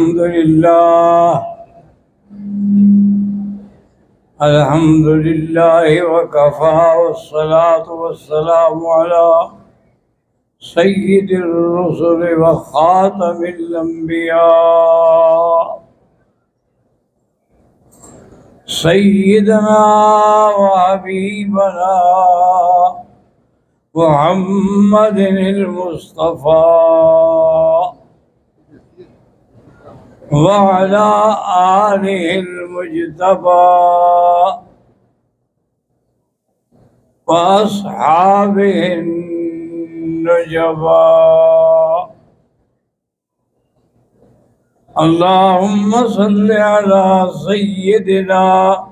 الحمد لله وكفى والصلاة والسلام على سيد الرسل وخاتم الأنبياء سيدنا وحبيبنا محمد المصطفى وعلى آله المجتبى وأصحابه النجبى اللهم صل على سيدنا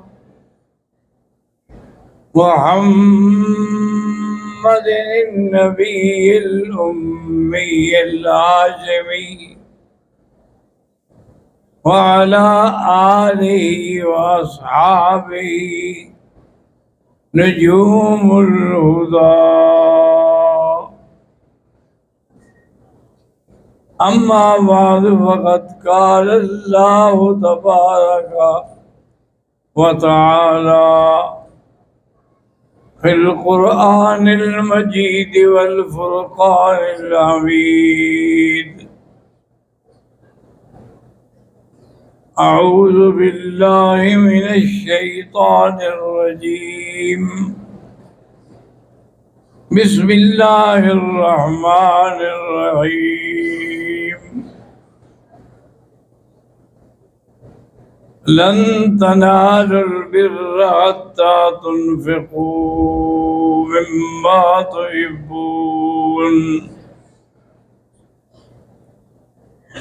محمد النبي الأمي الهاشمي وعلى آله وأصحابه نجوم الهدى أما بعد فقد قال الله تبارك وتعالى في القرآن المجيد والفرقان الحميد أعوذ بالله من الشيطان الرجيم بسم الله الرحمن الرحيم لن تنالوا البر حتى تنفقوا مما تحبون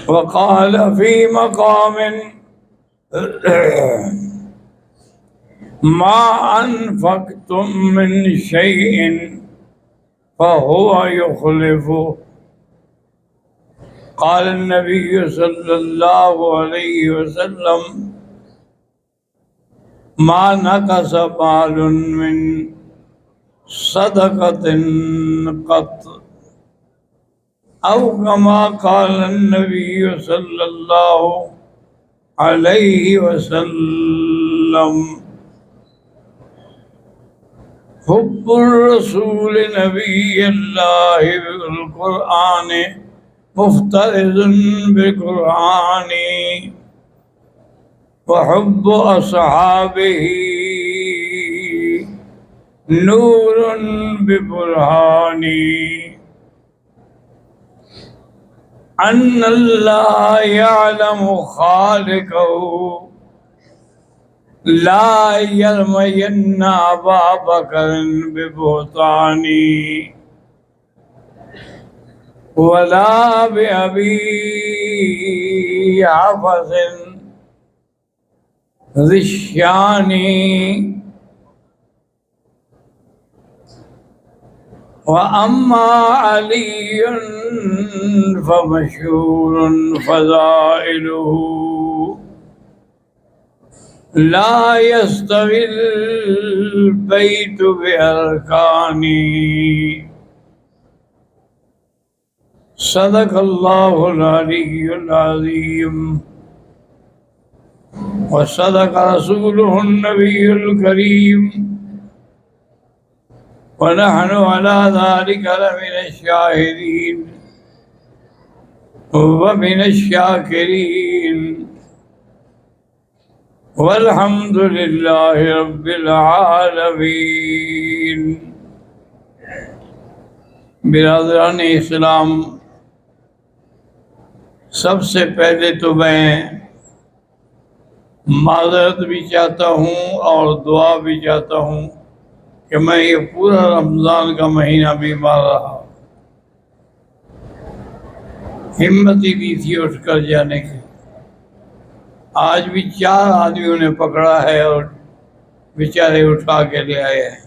وقال في مقام ما أنفقتم من شيء فهو يخلفه قال النبي صلى الله عليه وسلم ما نقص مال من صدقة قط أو كما قال النبي صلى الله عليه وسلم حب الرسول نبي الله بالقرآن مفترض بالقرآن وحب أصحابه نور ببرهان أن الله يعلم خالقه لا يرمين أبا بكر ببهتان ولا بأبي حفص ذي الشان وأما علي فمشهور فضائله لا يستوي البيت بأركانه صدق الله العلي العظيم وصدق رسوله النبي الكريم ونحن على ذلك لمن الشاهدين ومن الشاكرين والحمد لله رب العالمين. برادران اسلام، سب سے پہلے تو میں معذرت بھی چاہتا ہوں اور دعا بھی چاہتا ہوں کہ میں یہ پورا رمضان کا مہینہ بیمار رہا، ہمت ہی نہیں تھی اٹھ کر جانے کی. آج بھی 4 آدمیوں نے پکڑا ہے اور بیچارے اٹھا کے لے آئے ہیں،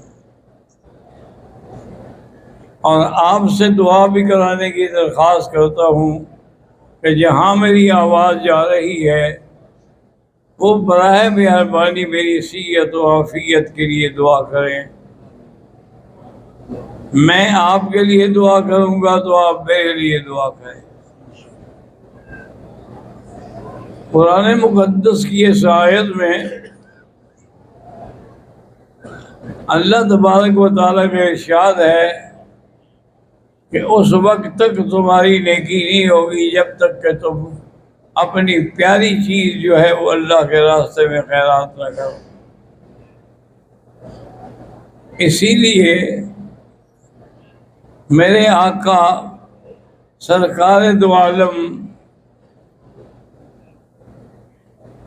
اور آپ سے دعا بھی کرانے کی درخواست کرتا ہوں کہ جہاں میری آواز جا رہی ہے وہ براہ مہربانی میری صحت و عافیت کے لیے دعا کریں. میں آپ کے لیے دعا کروں گا تو آپ میرے لیے دعا کریں. قرآن مقدس کی اس آیت میں اللہ تبارک و تعالیٰ کا ارشاد ہے کہ اس وقت تک تمہاری نیکی نہیں ہوگی جب تک کہ تم اپنی پیاری چیز جو ہے وہ اللہ کے راستے میں خیرات نہ کرو۔ اسی لیے میرے آقا سرکار دو عالم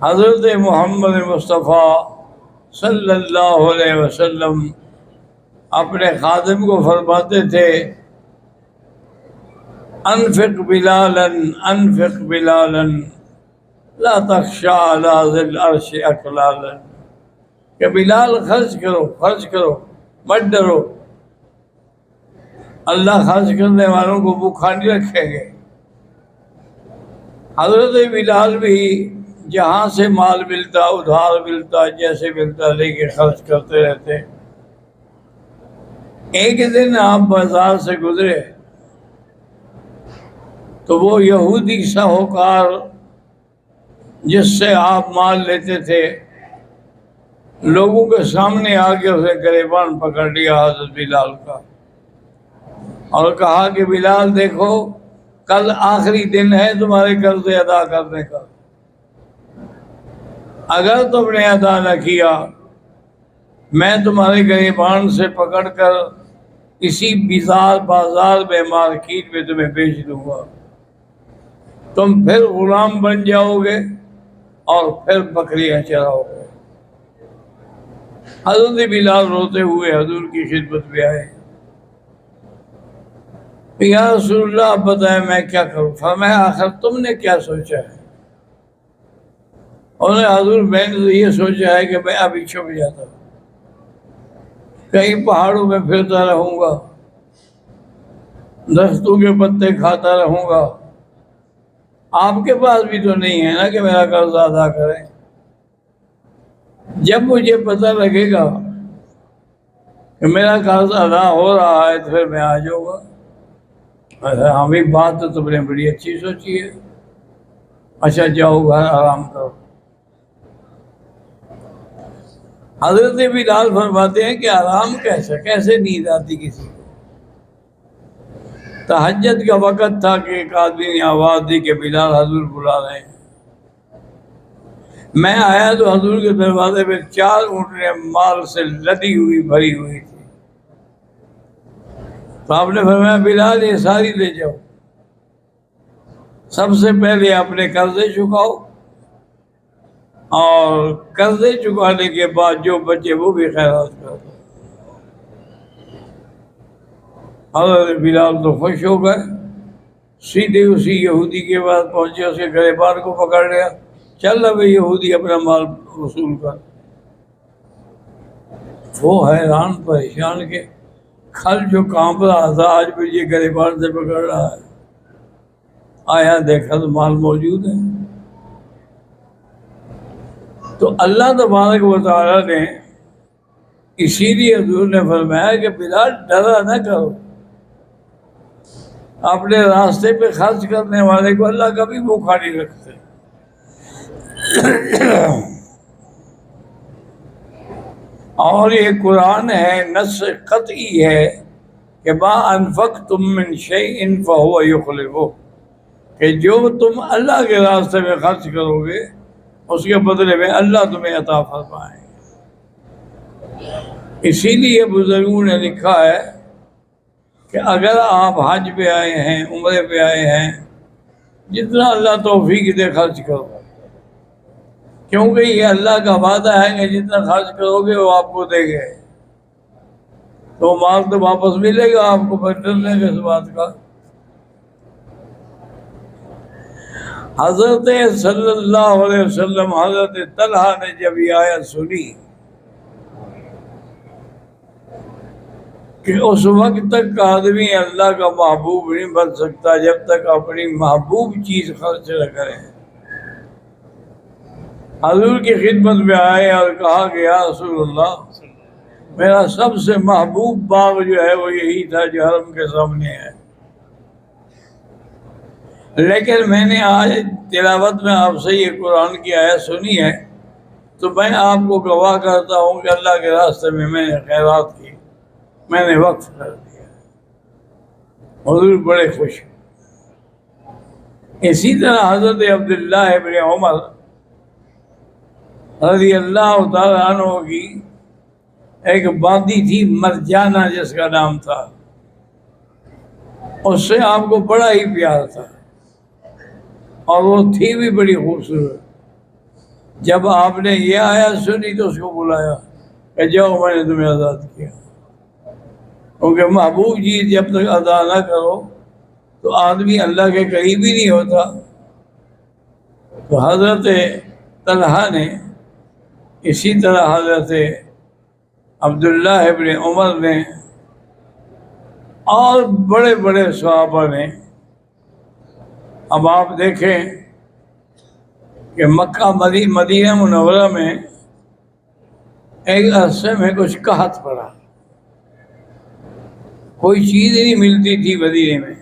حضرت محمد مصطفیٰ صلی اللہ علیہ وسلم اپنے خادم کو فرماتے تھے انفق بلالا انفق بلالا لا تخشى على ذي العرش اکلالا، کہ بلال خرچ کرو مت ڈرو، اللہ خرچ کرنے والوں کو بھوکا نہیں رکھیں گے۔ حضرت بلال بھی جہاں سے مال ملتا ادھار ملتا جیسے ملتا لے کے خرچ کرتے رہتے۔ ایک دن آپ بازار سے گزرے تو وہ یہودی ساہوکار جس سے آپ مال لیتے تھے لوگوں کے سامنے آ کے اسے گریبان پکڑ لیا حضرت بلال کا اور کہا کہ بلال دیکھو کل آخری دن ہے تمہارے قرضے ادا کرنے کا، اگر تم نے ادا نہ کیا میں تمہارے گریبان سے پکڑ کر اسی بازار میں مارکیٹ میں تمہیں بیچ دوں گا، تم پھر غلام بن جاؤ گے اور پھر بکریاں چراؤ گے۔ حضرت بلال روتے ہوئے حضور کی خدمت میں آئے، یا رسول اللہ آپ بتائیں میں کیا کروں؟ فرمایا آخر تم نے کیا سوچا ہے؟ انہوں نے حضور میں نے تو یہ سوچا ہے کہ میں ابھی چھپ جاتا ہوں، کہیں پہاڑوں میں پھرتا رہوں گا، درختوں کے پتے کھاتا رہوں گا، آپ کے پاس بھی تو نہیں ہے نا کہ میرا قرض ادا کریں، جب مجھے پتہ لگے گا کہ میرا قرض ادا ہو رہا ہے تو پھر میں آ جاؤں گا۔ ہاں بھی بات تو تم نے بڑی اچھی سوچی ہے، اچھا جاؤ گھر آرام کرو۔ حضرت بلال فرماتے ہیں کہ آرام کیسے نیند آتی کسی کو؟ تہجد کا وقت تھا کہ ایک آدمی نے آواز دی کہ بلال حضور بلا رہے ہیں۔ میں آیا تو حضور کے دروازے پہ 4 اونٹیں مال سے لدی ہوئی بھری ہوئی تھی، تو آپ نے فرمایا بلال یہ ساری لے جاؤ، سب سے پہلے اپنے قرضے چکاؤ اور قرضے چکانے کے بعد جو بچے وہ بھی خیرات کر دو۔ حضرت بلال تو خوش ہو گئے، سیدھے اسی یہودی کے بعد پہنچے، اس کے گریبان کو پکڑ لیا، چل اب یہودی اپنا مال وصول کر۔ وہ حیران پریشان کے کل جو کانپ رہا تھا آج مجھے گریبان سے پکڑ رہا ہے، آیا دیکھا تو مال موجود ہے۔ تو اللہ تبارک و تعالیٰ نے اسی لیے حضور نے فرمایا کہ بلال ڈرا نہ کرو، اپنے راستے پہ خرچ کرنے والے کو اللہ کبھی بھوکا نہیں رکھتے۔ اور یہ قرآن ہے، نص قطعی ہے کہ ما انفقتم من شیء فهو یخلفہ، کہ جو تم اللہ کے راستے میں خرچ کرو گے اس کے بدلے میں اللہ تمہیں عطا فرمائے گا۔ اسی لیے بزرگوں نے لکھا ہے کہ اگر آپ حج پہ آئے ہیں، عمرے پہ آئے ہیں، جتنا اللہ توفیق دے خرچ کرو، کیونکہ یہ اللہ کا وعدہ ہے کہ جتنا خرچ کرو گے وہ آپ کو دے گے، تو مال تو واپس ملے گا آپ کو، پھر ڈرنے کے اس بات کا۔ حضرت صلی اللہ علیہ وسلم حضرت طلحہ نے جب یہ آیت سنی کہ اس وقت تک آدمی اللہ کا محبوب نہیں بن سکتا جب تک اپنی محبوب چیز خرچ نہ کرے، حضور کی خدمت میں آئے اور کہا کہ یا رسول اللہ میرا سب سے محبوب باغ جو ہے وہ یہی تھا جو حرم کے سامنے ہے، لیکن میں نے آج تلاوت میں آپ سے یہ قرآن کی آیت سنی ہے تو میں آپ کو گواہ کرتا ہوں کہ اللہ کے راستے میں نے خیرات کی، میں نے وقف کر دیا۔ حضور بڑے خوش۔ اسی طرح حضرت عبداللہ ابن عمر رضی اللہ تعالیٰ عنہ کی ایک باندی تھی مرجانہ جس کا نام تھا، اس سے آپ کو بڑا ہی پیار تھا اور وہ تھی بھی بڑی خوبصورت۔ جب آپ نے یہ آیت سنی تو اس کو بلایا کہ جاؤ میں نے تمہیں آزاد کیا، کیونکہ محبوب جی جب تک ادا نہ کرو تو آدمی اللہ کے قریب ہی نہیں ہوتا۔ تو حضرت طلحہ نے، اسی طرح حضرت عبداللہ ابن عمر نے اور بڑے بڑے صحابہ نے، اب آپ دیکھیں کہ مکہ مدینہ منورہ میں ایک عرصے میں کچھ قحط پڑا، کوئی چیز نہیں ملتی تھی مدینے میں۔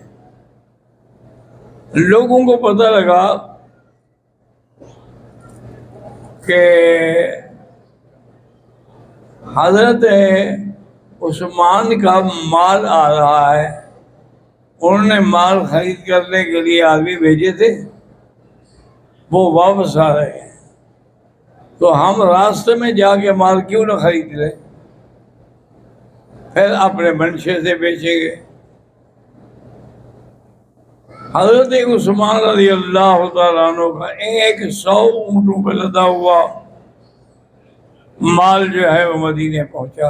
لوگوں کو پتہ لگا کہ حضرت عثمان کا مال آ رہا ہے، انہوں نے مال خرید کرنے کے لیے آدمی بھیجے تھے، وہ واپس آ رہے ہیں، تو ہم راستے میں جا کے مال کیوں نہ خرید لیں، پھر اپنے منشے سے بیچیں گے۔ حضرت عثمان رضی اللہ تعالیٰ عنہ کا 100 اونٹوں پہ لدا ہوا مال جو ہے وہ مدینے پہنچا۔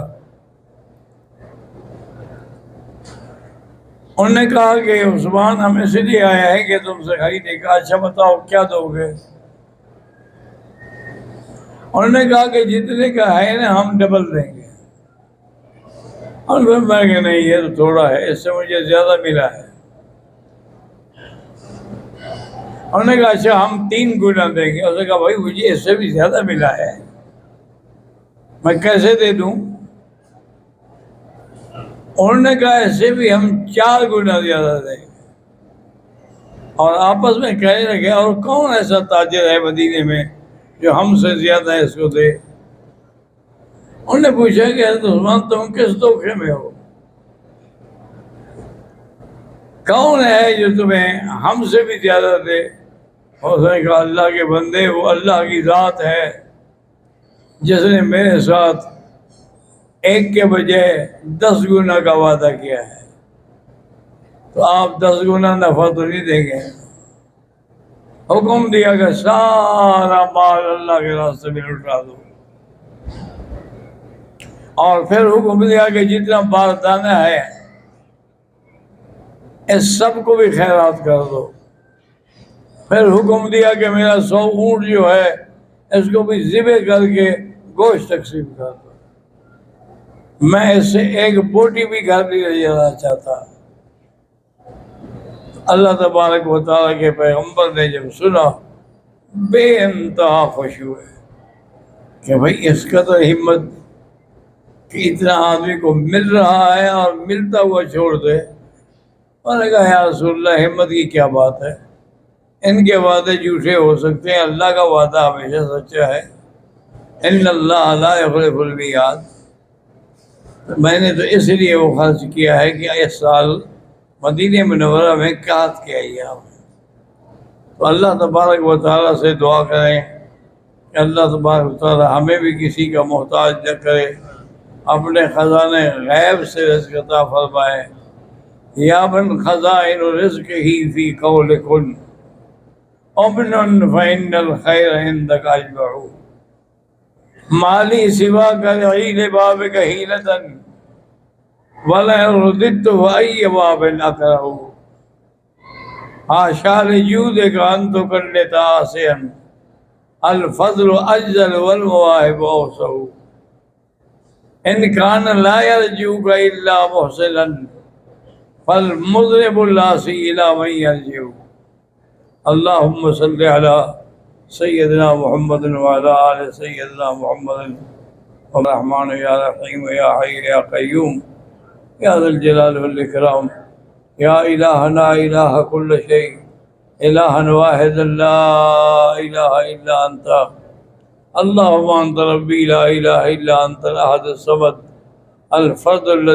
انہوں نے کہا کہ عثمان ہم اس لیے آیا ہے کہ تم سے خریدے گا، اچھا بتاؤ کیا دو گے؟ انہوں نے کہا کہ جتنے کا ہے نا ہم ڈبل دیں گے۔ اور پھر میں کہ نہیں یہ تو تھوڑا ہے، اس سے مجھے زیادہ ملا ہے۔ انہوں نے کہا اچھا ہم 3 گنا دیں گے۔ اس نے کہا بھائی مجھے اس سے بھی زیادہ ملا ہے، میں کیسے دے دوں؟ انہوں نے کہا ایسے بھی ہم 4 گنا زیادہ دیں گے۔ اور آپس میں کہنے لگے اور کون ایسا تاجر ہے مدینے میں جو ہم سے زیادہ اس کو دے؟ انہوں نے پوچھا کہ حضرت عثمان تم کس دھوکے میں ہو؟ کون ہے جو تمہیں ہم سے بھی زیادہ دے؟ اس نے کہا اللہ کے بندے، وہ اللہ کی ذات ہے جس نے میرے ساتھ 1 کے بجائے 10 گنا کا وعدہ کیا ہے، تو آپ 10 گنا نفع تو نہیں دیں گے؟ حکم دیا کہ سارا مال اللہ کے راستے میں لٹا دو، اور پھر حکم دیا کہ جتنا باردانہ ہے اس سب کو بھی خیرات کر دو۔ پھر حکم دیا کہ میرا 100 اونٹ جو ہے اس کو بھی ذبح کر کے گوشت تقسیم کر دو، میں اس سے 1 بوٹی بھی گھر نہیں لے جانا چاہتا۔ اللہ تبارک و تعالیٰ کے پیغمبر نے جب سنا بے انتہا خوش ہوئے کہ بھائی اس کا تو ہمت کہ اتنا آدمی کو مل رہا ہے اور ملتا ہوا چھوڑ دے۔ اور نے کہا یا رسول اللہ ہمت کی کیا بات ہے، ان کے وعدے جھوٹے ہو سکتے ہیں، اللہ کا وعدہ ہمیشہ سچا ہے، ان اللہ لا یخلف المیعاد۔ میں نے تو اس لیے وہ خرچ کیا ہے کہ اس سال مدینہ منورہ میں قحط کیا ہی آپ، تو اللہ تبارک و تعالیٰ سے دعا کریں کہ اللہ تبارک و تعالیٰ ہمیں بھی کسی کا محتاج نہ کرے، اپنے خزانے غیب سے رزق عطا فرمائے۔ یا من خزائن رزق ہی فی قول کن امن فإن الخیر عندک اجمع مالی سوا کلعین بابک حیلتن ولا رددت فأی باب اکرہ حاشا لجودک ان تکلت آسیا الفضل اجزل والمواہب اوسع ان کان لا یرجوک الا محسنا فالمذنب العاصی الی من یرجع اللہم صلی علی سیدنا محمد وعلی آل سیدنا محمد الرحمن یا رحیم یا حی یا قیوم یا ذا الجلال والاکرام یا الہنا الہ کل شیء إلها واحدا لا إله إلا أنت اللهم أنت ربي لا إله إلا أنت الأحد الصمد الفرد الذي